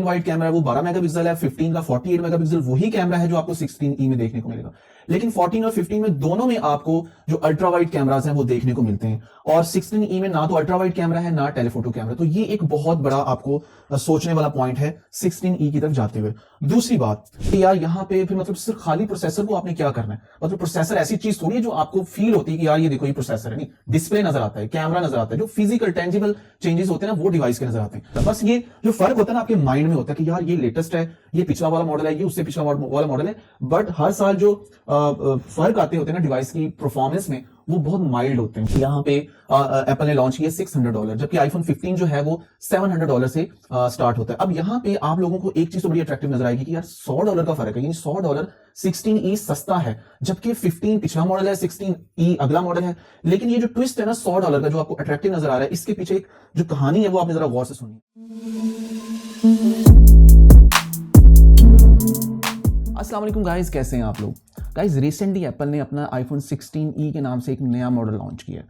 14 wide camera है वो 12 megapixel है, 15 का 48 मेगापिक्सल वही कैमरा है जो आपको 16E में देखने को मिलेगा। लेकिन 14 और 15 में दोनों में आपको जो अल्ट्रा वाइड कैमरास हैं वो देखने को मिलते हैं, और 16E में ना तो अल्ट्रा वाइड कैमरा है ना टेलीफोटो कैमरा। तो ये एक बहुत बड़ा आपको सोचने वाला पॉइंट है 16E की तरफ जाते हुए। दूसरी बात कि यार यहाँ पे फिर मतलब सिर्फ खाली प्रोसेसर को आपने क्या करना है, मतलब प्रोसेसर ऐसी चीज थोड़ी है जो आपको फील होती है कि यार ये देखो ये प्रोसेसर है, नहीं, डिस्प्ले नजर आता है, कैमरा नजर आता है, जो फिजिकल टेंजिबल चेंजेस होते हैं ना वो डिवाइस के नजर आते हैं। बस ये जो फर्क होता है ना आपके माइंड में होता है कि यार ये लेटेस्ट है, ये पिछला वाला मॉडल है, ये उससे पिछला वाला मॉडल है, बट हर साल जो फर्क आते होते हैं ना डिवाइस की परफॉर्मेंस में वो बहुत माइल्ड होते हैं। यहाँ पे एप्पल ने लॉन्च किया $600, जबकि आईफोन 15 जो है वो $700 से स्टार्ट होता है। अब यहाँ पे आप लोगों को एक चीज तो बड़ी अट्रैक्टिव नजर आएगी कि यार $100 का फर्क है, यानी $100 16E सस्ता है, जबकि 15 पिछला मॉडल है, 16E अगला मॉडल है। लेकिन ये जो ट्विस्ट है ना $100 का जो आपको अट्रैक्टिव नजर आ रहा है, इसके पीछे एक जो कहानी है वो आपने जरा गौर से सुनी। अस्सलाम वालेकुम गाइस, कैसे हैं आप लोग। गाइस, रिसेंटली एप्पल ने अपना आईफोन 16E के नाम से एक नया मॉडल लॉन्च किया।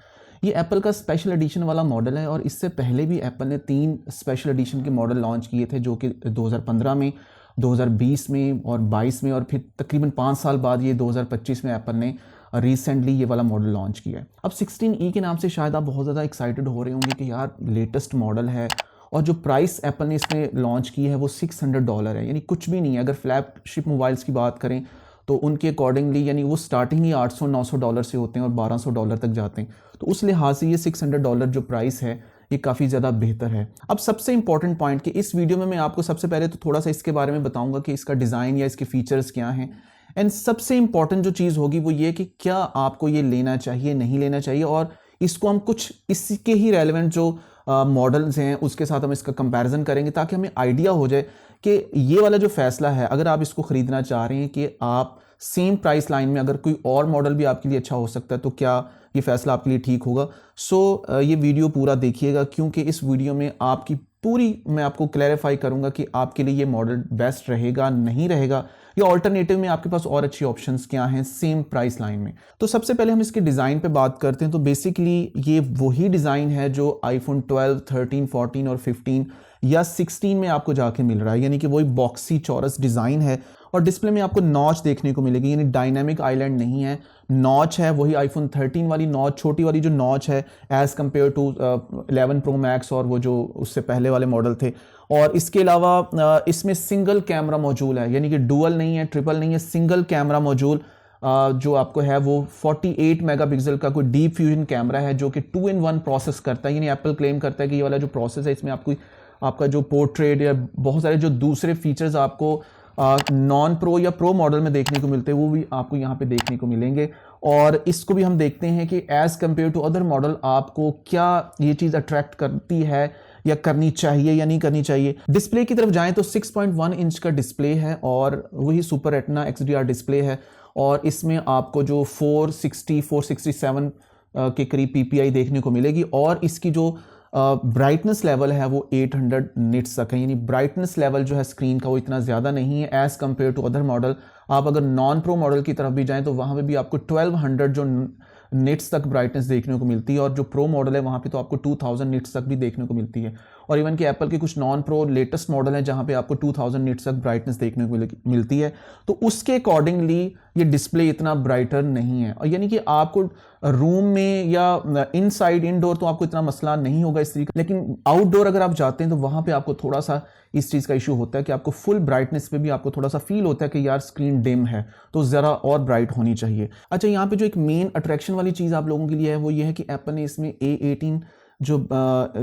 ये एप्पल का स्पेशल एडिशन वाला मॉडल है, और इससे पहले भी एप्पल ने 3 स्पेशल एडिशन के मॉडल लॉन्च किए थे, जो कि 2015 में, 2020 में और 22 में, और फिर तकरीबन 5 साल बाद ये 2025 में एप्पल ने रिसेंटली ये वाला मॉडल लॉन्च किया है। अब 16E के नाम से शायद आप बहुत ज़्यादा एक्साइटेड हो रहे होंगे कि यार लेटेस्ट मॉडल है, और जो प्राइस एप्पल ने इसमें लॉन्च की है वो $600 है, यानी कुछ भी नहीं है। अगर फ्लैगशिप मोबाइल्स की बात करें तो उनके अकॉर्डिंगली यानी वो स्टार्टिंग ही $800-900 से होते हैं और $1200 तक जाते हैं। तो उस लिहाज से ये $600 जो प्राइस है ये काफ़ी ज़्यादा बेहतर है। अब सबसे इंपॉर्टेंट पॉइंट कि इस वीडियो में मैं आपको सबसे पहले तो थोड़ा सा इसके बारे में बताऊंगा कि इसका डिज़ाइन या इसके फीचर्स क्या हैं, एंड सबसे इंपॉर्टेंट जो चीज़ होगी वो ये कि क्या आपको ये लेना चाहिए, नहीं लेना चाहिए, और इसको हम कुछ इसके ही रेलेवेंट जो मॉडल्स हैं उसके साथ हम इसका कंपैरिजन करेंगे, ताकि हमें आइडिया हो जाए कि ये वाला जो फैसला है, अगर आप इसको ख़रीदना चाह रहे हैं कि आप सेम प्राइस लाइन में अगर कोई और मॉडल भी आपके लिए अच्छा हो सकता है, तो क्या ये फैसला आपके लिए ठीक होगा। सो ये वीडियो पूरा देखिएगा, क्योंकि इस वीडियो में आपकी पूरी मैं आपको क्लैरिफाई करूंगा कि आपके लिए ये मॉडल बेस्ट रहेगा, नहीं रहेगा, या ऑल्टरनेटिव में आपके पास और अच्छी ऑप्शंस क्या हैं सेम प्राइस लाइन में। तो सबसे पहले हम इसके डिज़ाइन पे बात करते हैं। तो बेसिकली ये वही डिज़ाइन है जो आईफोन 12, 13, 14 और 15 या 16 में आपको जाके मिल रहा है, यानी कि वही बॉक्सी चौरस डिज़ाइन है, और डिस्प्ले में आपको नॉच देखने को मिलेगी, यानी डायनामिक आइलैंड नहीं है, नॉच है वही आईफोन 13 वाली नॉच, छोटी वाली जो नॉच है as compared to 11 Pro Max और वो जो उससे पहले वाले मॉडल थे। और इसके अलावा इसमें सिंगल कैमरा मौजूद है, यानी कि डुअल नहीं है, ट्रिपल नहीं है, सिंगल कैमरा मौजूद जो आपको है वो 48 मेगापिक्सल का कोई डीप फ्यूजन कैमरा है, जो कि 2-in-1 प्रोसेस करता है। यानी एप्पल क्लेम करता है कि ये वाला जो प्रोसेस है इसमें आपका जो पोर्ट्रेट या बहुत सारे जो दूसरे फीचर्स आपको नॉन प्रो या प्रो मॉडल में देखने को मिलते हैं वो भी आपको यहाँ पे देखने को मिलेंगे। और इसको भी हम देखते हैं कि as compared to other model आपको क्या ये चीज़ अट्रैक्ट करती है या करनी चाहिए या नहीं करनी चाहिए। डिस्प्ले की तरफ जाएं तो 6.1 इंच का डिस्प्ले है, और वही सुपर रेटिना XDR डिस्प्ले है, और इसमें आपको जो 467 के करीब PPI देखने को मिलेगी, और इसकी जो ब्राइटनेस लेवल है वो 800 निट्स तक है, यानी ब्राइटनेस लेवल जो है स्क्रीन का वो इतना ज़्यादा नहीं है as compared to other model. आप अगर नॉन प्रो मॉडल की तरफ भी जाएं तो वहाँ पे भी आपको 1200 जो निट्स तक ब्राइटनेस देखने को मिलती है, और जो प्रो मॉडल है वहाँ पे तो आपको 2000 निट्स तक भी देखने को मिलती है। और इवन कि एप्पल के कुछ नॉन प्रो लेटेस्ट मॉडल है जहाँ पे आपको 2000 निट्स तक ब्राइटनेस देखने को मिलती है। तो उसके अकॉर्डिंगली ये डिस्प्ले इतना ब्राइटर नहीं है, और यानी कि आपको रूम में या इनसाइड इनडोर तो आपको इतना मसला नहीं होगा इस तरीके, लेकिन आउटडोर अगर आप जाते हैं तो वहाँ पे आपको थोड़ा सा इस चीज़ का इशू होता है कि आपको फुल ब्राइटनेस पे भी आपको थोड़ा सा फील होता है कि यार स्क्रीन डिम है, तो ज़रा और ब्राइट होनी चाहिए। अच्छा, यहाँ पे जो एक मेन अट्रैक्शन वाली चीज़ आप लोगों के लिए है वो ये है कि एप्पल ने इसमें A18 जो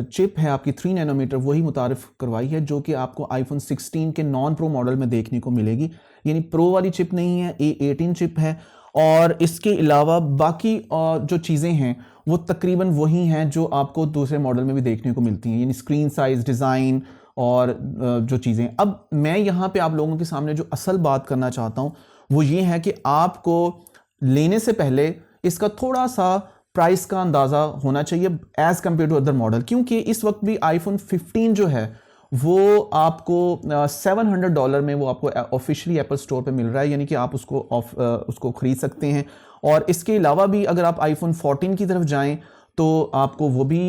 चिप है आपकी 3 नैनोमीटर वही मुतारिफ करवाई है, जो कि आपको आईफोन 16 के नॉन प्रो मॉडल में देखने को मिलेगी, यानी प्रो वाली चिप नहीं है, A18 चिप है। और इसके अलावा बाकी जो चीज़ें हैं वो तकरीबन वही हैं जो आपको दूसरे मॉडल में भी देखने को मिलती हैं, यानी स्क्रीन साइज़, डिज़ाइन और जो चीज़ें। अब मैं यहाँ पे आप लोगों के सामने जो असल बात करना चाहता हूँ वो ये है कि आपको लेने से पहले इसका थोड़ा सा प्राइस का अंदाज़ा होना चाहिए as compared to other model, क्योंकि इस वक्त भी आईफोन 15 जो है वो आपको $700 में वो आपको ऑफिशियली एप्पल स्टोर पे मिल रहा है, यानी कि आप उसको ख़रीद सकते हैं। और इसके अलावा भी अगर आप आईफोन 14 की तरफ जाएं तो आपको वो भी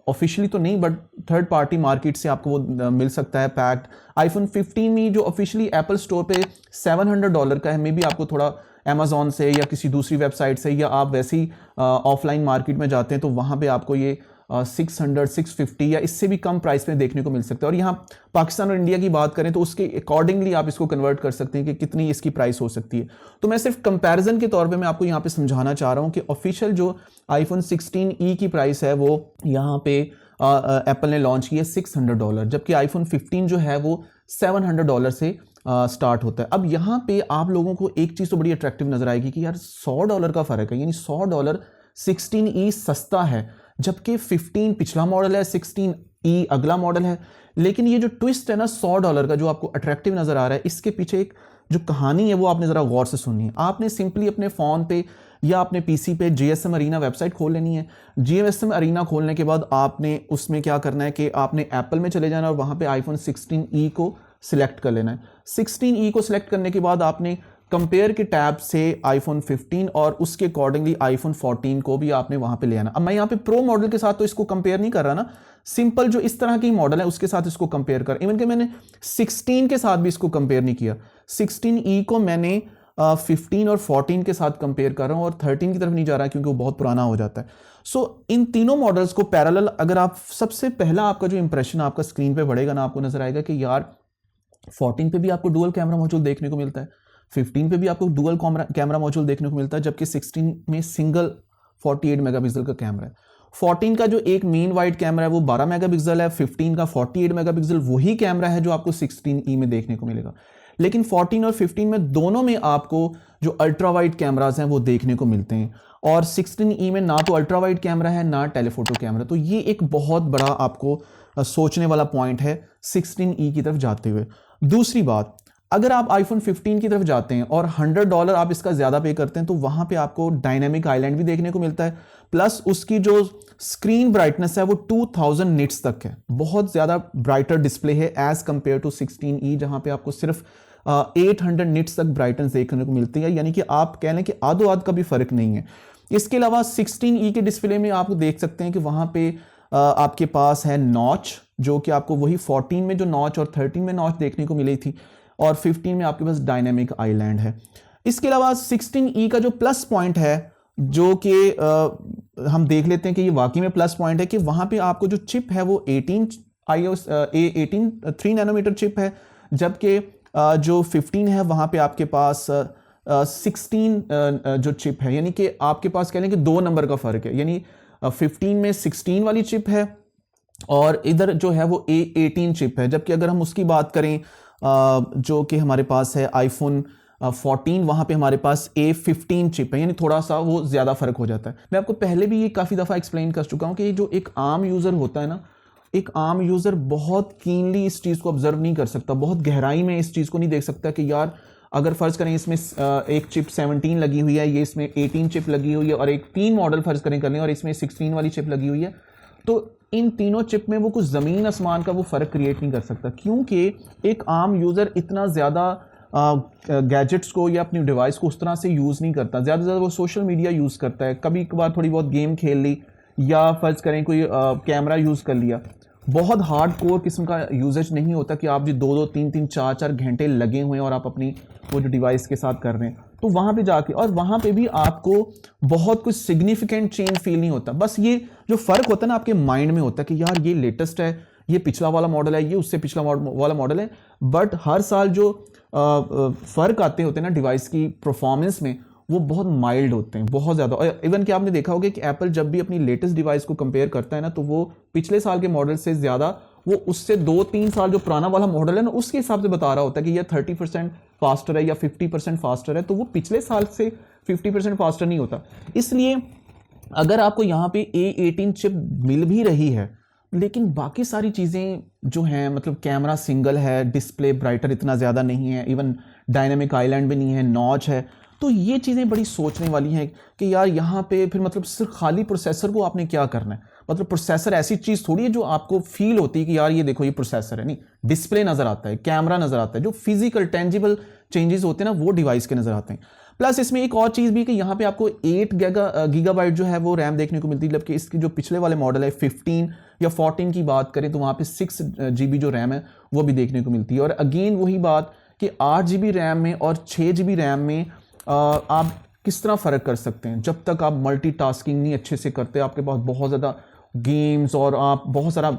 ऑफिशियली तो नहीं बट थर्ड पार्टी मार्केट से आपको वो मिल सकता है पैक्ड। आईफोन 15 में जो ऑफिशियली एप्पल स्टोर पे $700 का है, मे बी आपको थोड़ा अमेजोन से या किसी दूसरी वेबसाइट से या आप वैसे ही ऑफलाइन मार्केट में जाते हैं तो वहाँ पे आपको ये 600 650 या इससे भी कम प्राइस में देखने को मिल सकता है। और यहाँ पाकिस्तान और इंडिया की बात करें तो उसके अकॉर्डिंगली आप इसको कन्वर्ट कर सकते हैं कि कितनी इसकी प्राइस हो सकती है। तो मैं सिर्फ कंपैरिजन के तौर पे मैं आपको यहाँ पे समझाना चाह रहा हूँ कि ऑफिशियल जो आईफोन 16e की प्राइस है वो यहाँ पे एप्पल ने लॉन्च की है $600, जबकि आईफोन 15 जो है वो $700 से स्टार्ट होता है। अब यहाँ पे आप लोगों को एक चीज़ तो बड़ी अट्रैक्टिव नजर आएगी कि यार $100 का फर्क है, यानी $100 16e सस्ता है, जबकि 15 पिछला मॉडल है, 16e अगला मॉडल है। लेकिन ये जो ट्विस्ट है ना $100 का, जो आपको अट्रैक्टिव नजर आ रहा है, इसके पीछे एक जो कहानी है वो आपने जरा गौर से सुननी है। आपने सिंपली अपने फोन पे या अपने पीसी पे GSM अरीना वेबसाइट खोल लेनी है। GSM अरीना खोलने के बाद आपने उसमें क्या करना है कि आपने एप्पल में चले जाना और वहां पे आईफोन 16e को सिलेक्ट कर लेना है। 16e को सिलेक्ट करने के बाद आपने कंपेयर के टैब से आईफोन 15 और उसके अकॉर्डिंगली आईफोन 14 को भी आपने वहां पे ले आना। अब मैं यहाँ पे प्रो मॉडल के साथ तो इसको कंपेयर नहीं कर रहा ना, सिंपल जो इस तरह की मॉडल है उसके साथ इसको कंपेयर कर। इवन कि मैंने 16 के साथ भी इसको कंपेयर नहीं किया, 16e को मैंने 15 और 14 के साथ कंपेयर कर रहा हूं और 13 की तरफ नहीं जा रहा क्योंकि वो बहुत पुराना हो जाता है। सो इन तीनों मॉडल्स को पैरेलल अगर आप, सबसे पहला आपका जो इंप्रेशन आपका स्क्रीन पे बढ़ेगा ना, आपको नजर आएगा कि यार 14 पे भी आपको डुअल कैमरा मॉड्यूल देखने को मिलता है, 15 पे भी आपको डुअल कैमरा मॉड्यूल देखने को मिलता है, जबकि 16 में सिंगल 48 मेगापिक्सल का कैमरा है। 14 का जो एक मेन वाइड कैमरा है वो 12 मेगापिक्सल है, 15 का 48 मेगापिक्सल वही कैमरा है जो आपको 16e में देखने को मिलेगा। लेकिन 14 और 15 में दोनों में आपको जो अल्ट्रा वाइड कैमरास हैं वो देखने को मिलते हैं, और 16e में ना तो अल्ट्रा वाइड कैमरा है ना टेलीफोटो कैमरा। तो ये एक बहुत बड़ा आपको सोचने वाला पॉइंट है 16e की तरफ जाते हुए। दूसरी बात, अगर आप आईफोन 15 की तरफ जाते हैं और $100 आप इसका ज्यादा पे करते हैं तो वहां पे आपको डायनेमिक आइलैंड भी देखने को मिलता है, प्लस उसकी जो स्क्रीन ब्राइटनेस है वो 2000 निट्स तक है, बहुत ज्यादा ब्राइटर डिस्प्ले है एज कंपेयर टू 16e जहां पे आपको सिर्फ 800 निट्स तक ब्राइटनेस देखने को मिलती है, यानी कि आप कह लें कि आधो आध का भी फर्क नहीं है। इसके अलावा 16e के डिस्प्ले में आप देख सकते हैं कि वहां पे आपके पास है नॉच, जो कि आपको वही 14 में जो नॉच और 13 में नॉच देखने को मिली थी, और 15 में आपके पास डायनेमिक आइलैंड है। इसके अलावा 16e का जो प्लस पॉइंट है, जो कि हम देख लेते हैं कि ये वाकई में प्लस पॉइंट है, कि वहां पे आपको जो चिप है वो 18 3 नैनोमीटर चिप है, जबकि जो 15 है वहां पे आपके पास 16 जो चिप है, यानी कि आपके पास कह लें कि 2 नंबर का फर्क है, यानी 15 में 16 वाली चिप है और इधर जो है वो A18 चिप है। जबकि अगर हम उसकी बात करें जो कि हमारे पास है आईफोन 14, वहां पे हमारे पास A15 चिप है, यानी थोड़ा सा वो ज्यादा फर्क हो जाता है। मैं आपको पहले भी ये काफी दफा एक्सप्लेन कर चुका हूं कि जो एक आम यूजर होता है ना, एक आम यूजर बहुत कीनली इस चीज को ऑब्जर्व नहीं कर सकता, बहुत गहराई में इस चीज को नहीं देख सकता कि यार अगर फर्ज करें इसमें एक चिप 17 लगी हुई है, ये इसमें 18 चिप लगी हुई है, और एक 3 मॉडल फर्ज करें कर लें और इसमें 16 वाली चिप लगी हुई है, तो इन तीनों चिप में वो कुछ जमीन आसमान का वो फर्क क्रिएट नहीं कर सकता, क्योंकि एक आम यूजर इतना ज्यादा गैजेट्स को या अपनी डिवाइस को उस तरह से यूज नहीं करता। ज्यादा से ज्यादा वो सोशल मीडिया यूज करता है, कभी कभार थोड़ी बहुत गेम खेल ली, या फर्ज करें कोई कैमरा यूज कर लिया। बहुत हार्ड कोर किस्म का यूजेज नहीं होता कि आप जो 2-2 3-3 4-4 घंटे लगे हुए हैं और आप अपनी वो जो डिवाइस के साथ कर रहे हैं, तो वहां पे जाके, और वहां पे भी आपको बहुत कुछ सिग्निफिकेंट चेंज फील नहीं होता। बस ये जो फर्क होता है ना आपके माइंड में होता है कि यार ये लेटेस्ट है, ये पिछला वाला मॉडल है, ये उससे पिछला वाला मॉडल है, बट हर साल जो फर्क आते होते हैं ना डिवाइस की परफॉर्मेंस में, वो बहुत माइल्ड होते हैं, बहुत ज्यादा। और इवन कि आपने देखा होगा कि एप्पल जब भी अपनी लेटेस्ट डिवाइस को कंपेयर करता है ना, तो वो पिछले साल के मॉडल से ज्यादा वो उससे 2-3 साल जो पुराना वाला मॉडल है ना उसके हिसाब से बता रहा होता है कि ये 30% फास्टर है या 50% फास्टर है, तो वो पिछले साल से 50% फास्टर नहीं होता। इसलिए अगर आपको यहाँ पे A18 चिप मिल भी रही है, लेकिन बाकी सारी चीज़ें जो हैं, मतलब कैमरा सिंगल है, डिस्प्ले ब्राइटर इतना ज़्यादा नहीं है, इवन डायनेमिक आइलैंड भी नहीं है, नॉच है, तो ये चीज़ें बड़ी सोचने वाली हैं कि यार यहाँ पे फिर मतलब सिर्फ खाली प्रोसेसर को आपने क्या करना है। मतलब प्रोसेसर ऐसी चीज़ थोड़ी है जो आपको फील होती है कि यार ये देखो ये प्रोसेसर है, नहीं, डिस्प्ले नज़र आता है, कैमरा नज़र आता है, जो फिजिकल टेंजिबल चेंजेस होते हैं ना वो डिवाइस के नज़र आते हैं। प्लस इसमें एक और चीज़ भी कि यहाँ पे आपको 8 गीगाबाइट जो है वो रैम देखने को मिलती है, जबकि इसकी जो पिछले वाले मॉडल है 15 या 14 की बात करें तो वहाँ पे 6 GB जो रैम है वो भी देखने को मिलती है। और अगेन वही बात कि 8 GB रैम में और 6 GB रैम में आप किस तरह फ़र्क कर सकते हैं। जब तक आप मल्टीटास्किंग नहीं अच्छे से करते, आपके पास बहुत ज़्यादा गेम्स और आप बहुत सारा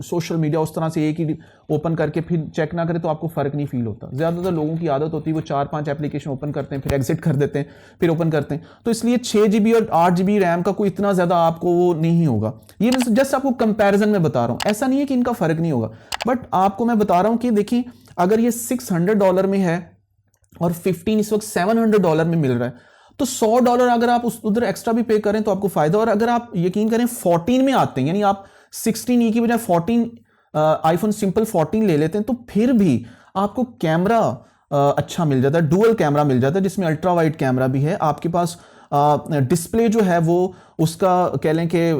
सोशल मीडिया उस तरह से एक ही ओपन करके फिर चेक ना करें तो आपको फ़र्क नहीं फील होता। ज़्यादातर लोगों की आदत होती है वो 4-5 एप्लीकेशन ओपन करते हैं, फिर एग्जिट कर देते हैं, फिर ओपन करते हैं। तो इसलिए 6 GB और 8 GB रैम का कोई इतना ज़्यादा आपको वो नहीं होगा। ये मैं जस्ट आपको कंपैरिजन में बता रहा हूँ, ऐसा नहीं है कि इनका फ़र्क नहीं होगा, बट आपको मैं बता रहा हूँ कि देखिए अगर ये $600 में है और 15 इस वक्त $700 में मिल रहा है, तो $100 अगर आप उधर एक्स्ट्रा भी पे करें तो आपको फायदा। और अगर आप यकीन करें 14 में आते हैं, यानी आप 16E की बजाय 14 आईफोन सिंपल 14 ले लेते हैं, तो फिर भी आपको कैमरा अच्छा मिल जाता है, डुअल कैमरा मिल जाता है जिसमें अल्ट्रा वाइड कैमरा भी है। आपके पास डिस्प्ले जो है वो उसका कह लें कि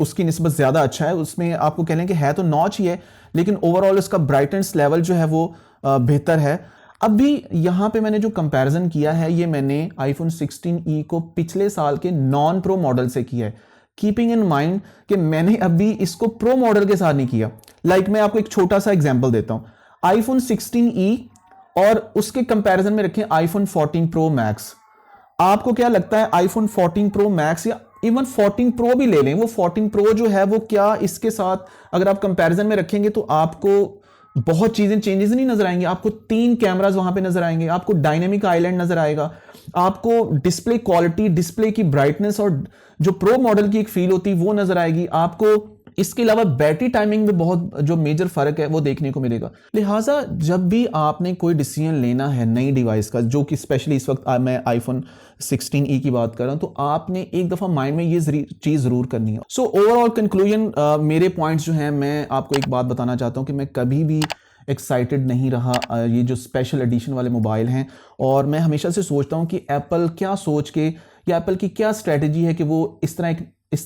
उसकी निस्बत ज़्यादा अच्छा है। उसमें आपको कह लें कि है तो नॉच ही है, लेकिन ओवरऑल उसका ब्राइटनेस लेवल जो है वो बेहतर है। अभी यहाँ पे मैंने जो कंपैरिजन किया है ये मैंने आईफोन 16E को पिछले साल के नॉन प्रो मॉडल से किया है, कीपिंग इन माइंड कि मैंने अभी इसको प्रो मॉडल के साथ नहीं किया। मैं आपको एक छोटा सा एग्जांपल देता हूँ। आईफोन 16E और उसके कंपैरिजन में रखें आईफोन 14 प्रो मैक्स। आपको क्या लगता है आईफोन 14 प्रो मैक्स या इवन 14 प्रो भी ले लें, वो 14 प्रो जो है वो क्या इसके साथ अगर आप कंपैरिजन में रखेंगे तो आपको बहुत चीजें चेंजेस नहीं नजर आएंगे। आपको 3 कैमरास वहां पे नजर आएंगे, आपको डायनेमिक आइलैंड नजर आएगा, आपको डिस्प्ले क्वालिटी, डिस्प्ले की ब्राइटनेस और जो प्रो मॉडल की एक फील होती है वो नजर आएगी आपको। इसके अलावा बैटरी टाइमिंग में बहुत जो मेजर फर्क है वो देखने को मिलेगा। लिहाजा जब भी आपने कोई डिसीजन लेना है नई डिवाइस का, जो कि स्पेशली इस वक्त मैं आईफोन 16E की बात कर रहा हूं, तो आपने एक दफा माइंड में ये चीज जरूर करनी है। सो ओवरऑल कंक्लूजन मेरे पॉइंट्स जो हैं, मैं आपको एक बात बताना चाहता हूं कि मैं कभी भी एक्साइटेड नहीं रहा ये जो स्पेशल एडिशन वाले मोबाइल हैं, और मैं हमेशा से सोचता हूं कि एप्पल क्या सोच के या एप्पल की क्या स्ट्रेटजी है कि वो इस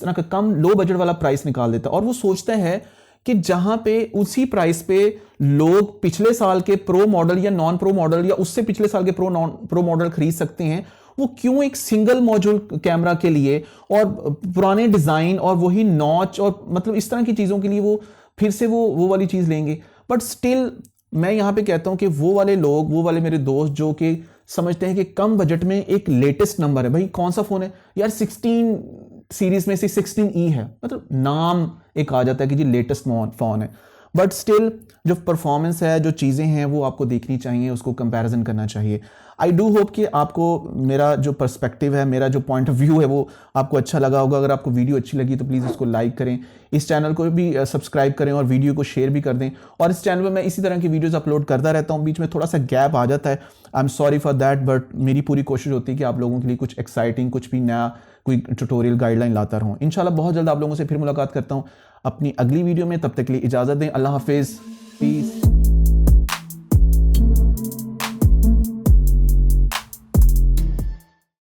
तरह का कम लो बजट वाला प्राइस निकाल देता है। और वो सोचता है कि जहां पे उसी प्राइस पे लोग पिछले साल के प्रो मॉडल या नॉन प्रो मॉडल या उससे पिछले साल के प्रो मॉडल खरीद सकते हैं, वो क्यों एक सिंगल मॉड्यूल कैमरा के लिए और पुराने डिजाइन और वही नॉच और मतलब इस तरह की चीजों के लिए वो फिर से वो वाली चीज लेंगे। बट स्टिल मैं यहां पे कहता हूं कि वो वाले लोग, वो वाले मेरे दोस्त जो कि समझते हैं कि कम बजट में एक लेटेस्ट नंबर है, भाई कौन सा फोन है यार, 16 सीरीज में से 16E है, मतलब नाम एक आ जाता है कि जी लेटेस्ट फोन है, बट स्टिल जो परफॉर्मेंस है, जो चीज़ें हैं वो आपको देखनी चाहिए, उसको कंपैरिजन करना चाहिए। आई डू होप कि आपको मेरा जो पर्सपेक्टिव है, मेरा जो पॉइंट ऑफ व्यू है वो आपको अच्छा लगा होगा। अगर आपको वीडियो अच्छी लगी तो प्लीज़ इसको लाइक करें, इस चैनल को भी सब्सक्राइब करें और वीडियो को शेयर भी कर दें। और इस चैनल पर मैं इसी तरह की वीडियोज़ अपलोड करता रहता हूँ, बीच में थोड़ा सा गैप आ जाता है, I am sorry for that, but मेरी पूरी कोशिश होती है कि आप लोगों के लिए कुछ एक्साइटिंग, कुछ भी नया कोई ट्यूटोरियल गाइडलाइन लाता रहूँ। इंशाल्लाह बहुत जल्द आप लोगों से फिर मुलाकात करता हूँ अपनी अगली वीडियो में। तब तक के लिए इजाज़त दें। अल्लाह हाफिज़, पीस।